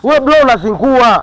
Wewe bro unazingua.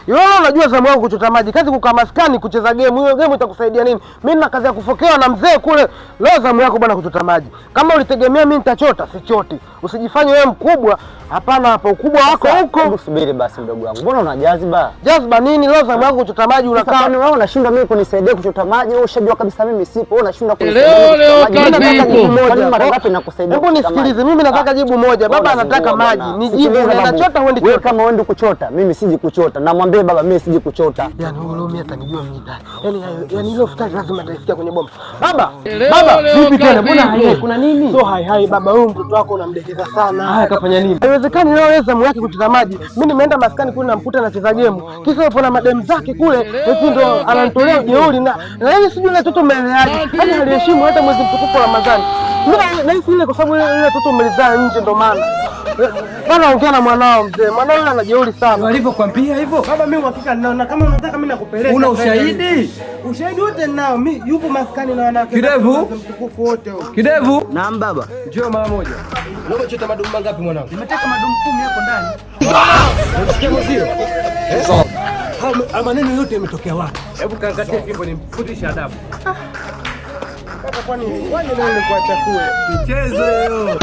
Yule unajua zamu yangu kuchota maji, kazi kukaa maskani kucheza game. Hiyo game itakusaidia nini? Mimi nina kazi ya kufokewa na mzee kule. Leo zamu yako bwana kuchota maji. Kama ulitegemea mimi nitachota, sichoti. Usijifanye wewe mkubwa. Hapana, hapa ukubwa wako huko. Hebu subiri basi mdogo wangu. Mbona una jazba? Jazba nini? Leo zamu yangu kuchota maji unakaa. Kwani wewe unashindwa mimi kunisaidia kuchota maji? Wewe ushajua kabisa mimi sipo. Wewe unashindwa kunisaidia. Mimi nataka jibu moja. Mara ngapi nakusaidia? Hebu nisikilize, mimi nataka jibu moja. Baba anataka maji. Nijibu unachota wewe ndio. Wewe kama wewe ndio kuchota, mimi siji kuchota. Na mwambie baba mimi siji kuchota. Yaani wewe mimi atanijua mimi ndani. Yaani hilo futari lazima nitaisikia kwenye bomba. Baba, vipi tena? Mbona hai kuna nini? So hai baba, huyu mtoto wako unamdekeza sana. Haya kafanya nini? Haiwezekani leo yeye zamu yake kuchota maji. Mimi nimeenda maskani kule namkuta anacheza game. Kisha yupo na madem zake kule, eti ndo ananitolea ujeuri na yeye sijui ile mtoto umeleaje. Hadi haliheshimu hata mwezi mtukufu wa Ramadhani. Mimi nahisi ile kwa sababu ile mtoto umelizaa nje ndo maana. Bana ongea na mwanao mzee. Mwanao yule anajeuri sana. Walivyokuambia hivyo? Baba mimi uhakika ninaona kama unataka mimi nakupeleka. Una ushahidi? Ushahidi wote ninao. Mimi yupo maskani na wanawake. Kidevu? Mtukufu wote huo. Kidevu? Naam baba. Njoo mara moja. Leo chota madumu mangapi mwanangu? Nimeteka madumu 10 hapo ndani. Unasikia mzio? Maneno yote yametokea wapi? Hebu kaangalia fimbo nimfundishe adabu. Kaka kwani leo nilikuwa chakula. Michezo hiyo.